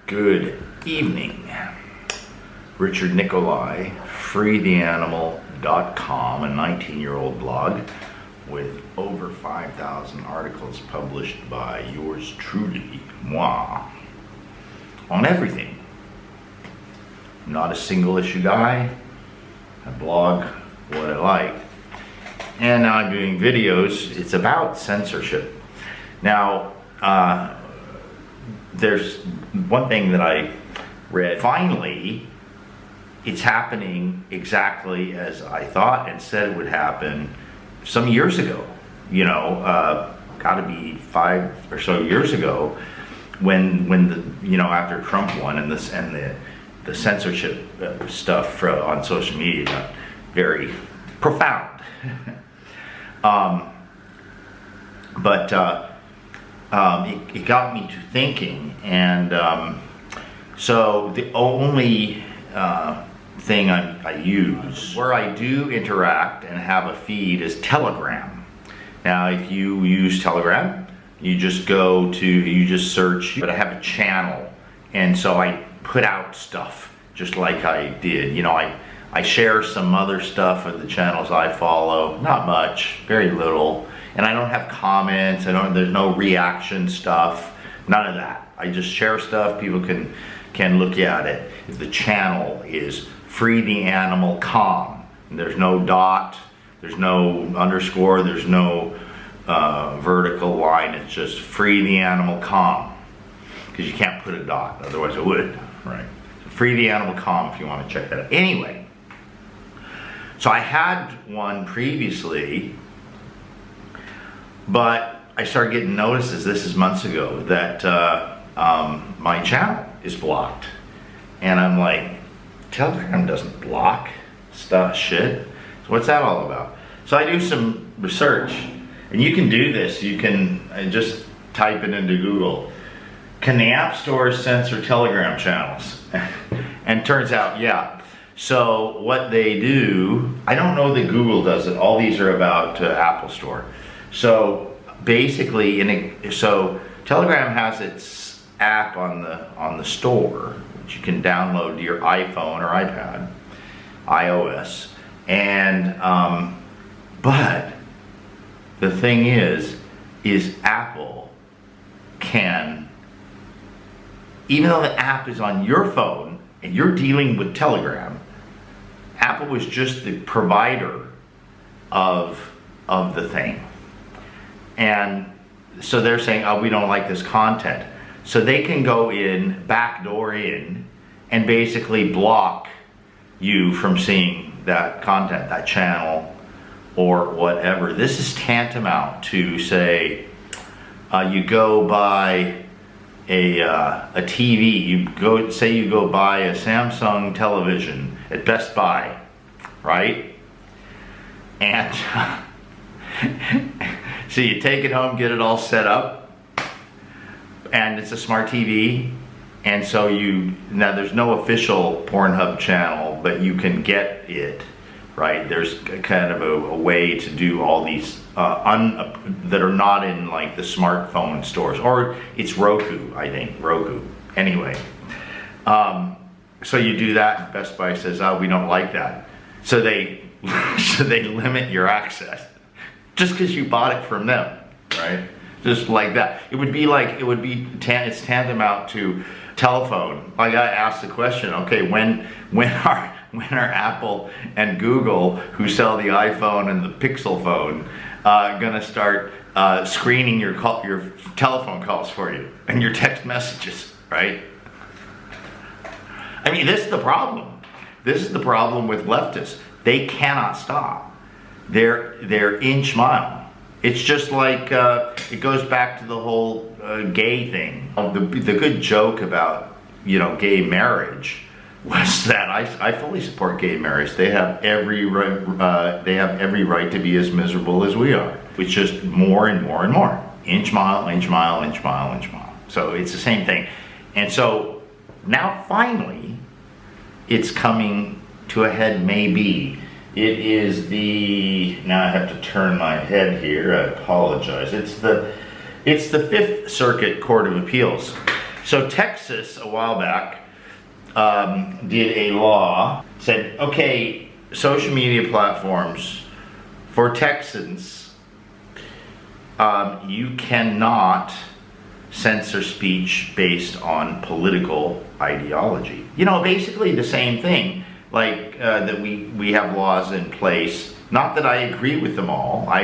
Good evening. Richard Nikoley, freetheanimal.com, a 19-year-old blog with over 5,000 articles published by yours truly, moi, on everything. I'm not a single issue guy. I blog what I like. And now I'm doing videos. It's about censorship. Now, there's one thing that I read. Finally, it's happening exactly as I thought and said it would happen some years ago. Got to be 5 or so years ago, when the after Trump won and the censorship stuff on social media got very profound. It got me to thinking, and so the only thing I use where I do interact and have a feed is Telegram. Now, if you use Telegram, you just search, but I have a channel, and so I put out stuff just like I did. I share some other stuff of the channels I follow, not much, very little. And I don't have comments, there's no reaction stuff, none of that. I just share stuff, people can look at it. The channel is Free the Animal Com. There's no dot, there's no underscore, there's no vertical line, it's just Free the Animal Com. Because you can't put a dot, otherwise it would, right? Free the Animal Com if you want to check that out. Anyway, so I had one previously, but I started getting notices, this is months ago, that my channel is blocked. And I'm like, Telegram doesn't block shit. So what's that all about? So I do some research, and you can do this. You can just type it into Google. Can the App Store censor Telegram channels? And turns out, yeah. So what they do, I don't know that Google does it. All these are about Apple Store. So basically, so Telegram has its app on the store, which you can download to your iPhone or iPad, iOS, and but the thing is Apple can, even though the app is on your phone and you're dealing with Telegram, Apple was just the provider of the thing. And so they're saying, oh, we don't like this content. So they can go in, backdoor in, and basically block you from seeing that content, that channel, or whatever. This is tantamount to, say, you go buy a TV. You go buy a Samsung television at Best Buy, right? And so you take it home, get it all set up, and it's a smart TV, and so now there's no official Pornhub channel, but you can get it, right? There's kind of a way to do all these that are not in like the smartphone stores, or it's Roku, I think, Roku. Anyway, so you do that, and Best Buy says, oh, we don't like that. So they limit your access. Just because you bought it from them, right? Just like that. It's tantamount to telephone. Like I asked the question, okay, when are Apple and Google, who sell the iPhone and the Pixel phone, gonna start screening your telephone calls for you and your text messages, right? I mean, this is the problem. This is the problem with leftists. They cannot stop. They're inch mile. It's just like, it goes back to the whole gay thing. The good joke about, gay marriage was that I fully support gay marriage. They have every right to be as miserable as we are. It's just more and more and more. Inch mile, inch mile, inch mile, inch mile. So it's the same thing. And so now finally, it's coming to a head, maybe. It is now I have to turn my head here, I apologize. It's the Fifth Circuit Court of Appeals. So Texas, a while back, did a law, said, okay, social media platforms for Texans, you cannot censor speech based on political ideology. You know, basically the same thing, like that we have laws in place. Not that I agree with them all. I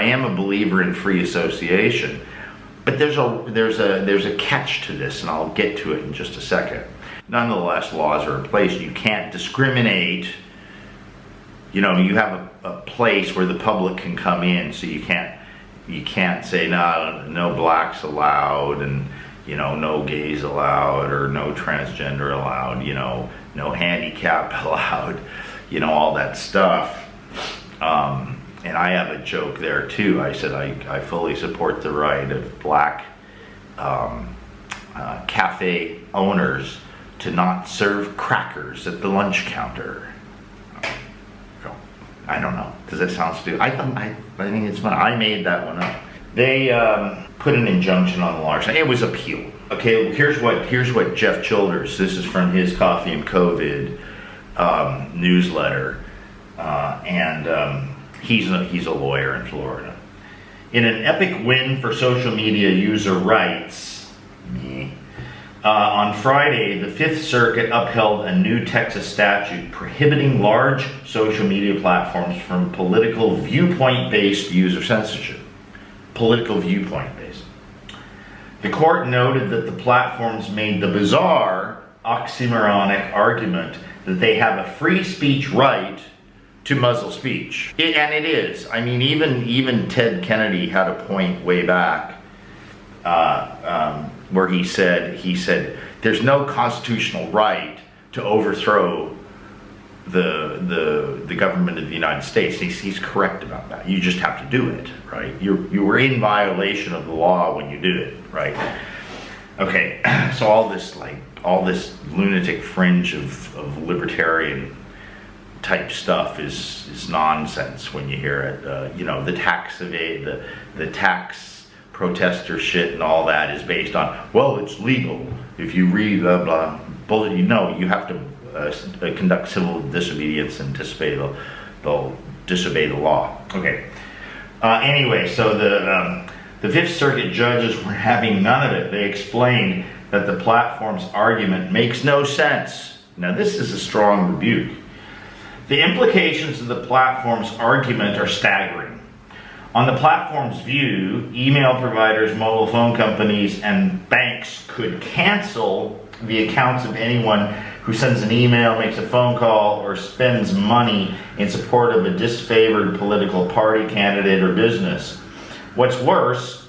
am a believer in free association, but there's a catch to this, and I'll get to it in just a second. Nonetheless, laws are in place. You can't discriminate. You know, you have a place where the public can come in, so you can't say no blacks allowed, and you know, no gays allowed, or no transgender allowed, you know, no handicap allowed, you know, all that stuff. And I have a joke there too. I said I fully support the right of black cafe owners to not serve crackers at the lunch counter. I don't know. Does that sound stupid? I think it's fun. I made that one up. They put an injunction on the large. It was appealed. Okay, here's what Jeff Childers. This is from his Coffee and COVID newsletter, and he's a lawyer in Florida. In an epic win for social media user rights, on Friday, the Fifth Circuit upheld a new Texas statute prohibiting large social media platforms from political viewpoint-based user censorship. Political viewpoint-based. The court noted that the platforms made the bizarre, oxymoronic argument that they have a free speech right to muzzle speech. And it is. I mean, even Ted Kennedy had a point way back where he said there's no constitutional right to overthrow the government of the United States. He's correct about that. You just have to do it, right? You were in violation of the law when you did it, right? Okay, so all this lunatic fringe of libertarian type stuff is nonsense when you hear it. You know, the tax protester shit and all that is based on, well, it's legal if you read blah blah. You know, you have to conduct civil disobedience and they'll disobey the law. Okay. Anyway, so the Fifth Circuit judges were having none of it. They explained that the platform's argument makes no sense. Now, this is a strong rebuke. The implications of the platform's argument are staggering. On the platform's view, email providers, mobile phone companies, and banks could cancel the accounts of anyone who sends an email, makes a phone call, or spends money in support of a disfavored political party, candidate, or business. What's worse,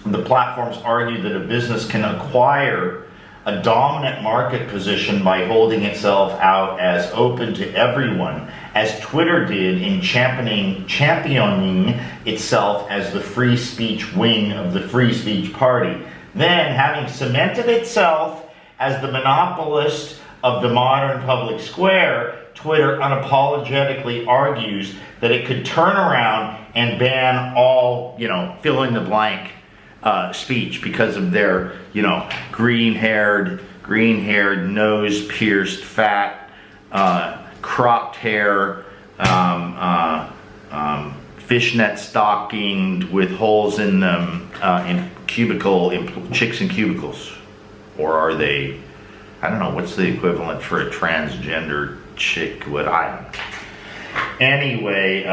the platforms argue that a business can acquire a dominant market position by holding itself out as open to everyone, as Twitter did in championing itself as the free speech wing of the free speech party. Then, having cemented itself as the monopolist of the modern public square, Twitter unapologetically argues that it could turn around and ban all, fill in the blank speech because of their, green-haired, nose-pierced, fat, cropped hair, fishnet stockinged with holes in them, in chicks in cubicles. Or are they, I don't know, what's the equivalent for a transgender chick? I don't know. Anyway,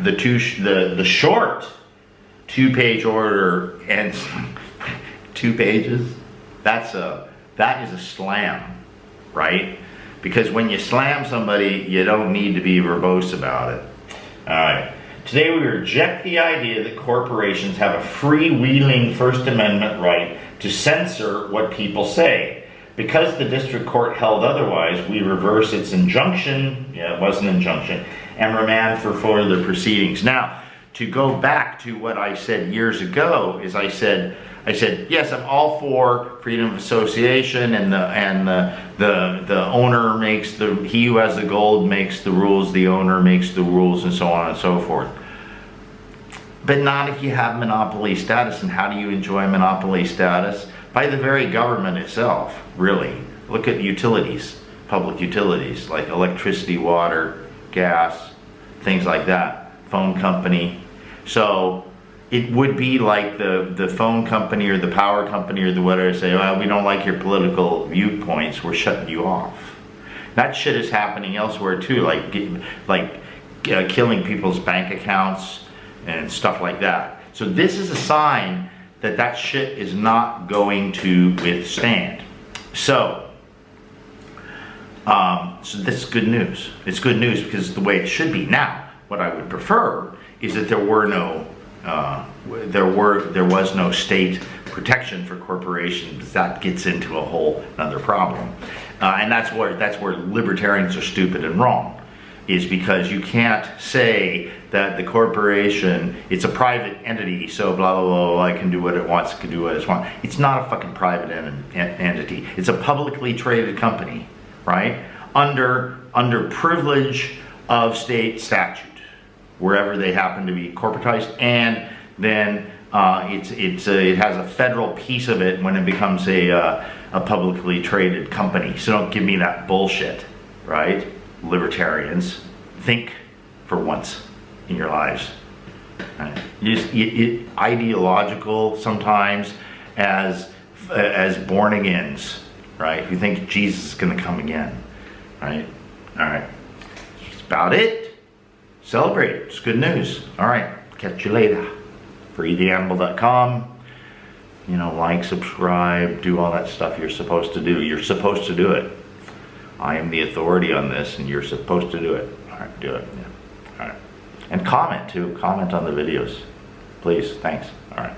the short 2-page order and 2 pages, that is a slam, right? Because when you slam somebody, you don't need to be verbose about it. All right. Today we reject the idea that corporations have a freewheeling First Amendment right to censor what people say. Because the district court held otherwise, we reverse its injunction, it was an injunction, and remand for further proceedings. Now, to go back to what I said years ago, is I said, yes, I'm all for freedom of association, and the owner makes he who has the gold makes the rules, the owner makes the rules, and so on and so forth. But not if you have monopoly status. And how do you enjoy monopoly status? by the very government itself, really. Look at utilities, public utilities, like electricity, water, gas, things like that, phone company. So it would be like the phone company or the power company or the whatever say, well, we don't like your political viewpoints, we're shutting you off. That shit is happening elsewhere too, like killing people's bank accounts and stuff like that. So this is a sign that that shit is not going to withstand. So this is good news. It's good news because it's the way it should be. Now, what I would prefer is that there was no state protection for corporations. That gets into a whole another problem, and that's where libertarians are stupid and wrong. Is because you can't say that the corporation, it's a private entity, so blah, blah, blah, blah, it can do what it wants, it can do what it wants. It's not a fucking private entity. It's a publicly traded company, right? Under privilege of state statute, wherever they happen to be corporatized, and then it has a federal piece of it when it becomes a publicly traded company. So don't give me that bullshit, right? Libertarians, think for once in your lives. Right? Ideological sometimes as born-agains, right? Who think Jesus is going to come again, right? All right, that's about it. Celebrate. It's good news. All right, catch you later. freetheanimal.com. You know, like, subscribe, do all that stuff you're supposed to do. You're supposed to do it. I am the authority on this, and you're supposed to do it. All right, do it. Yeah. All right. And comment, too. Comment on the videos. Please. Thanks. All right.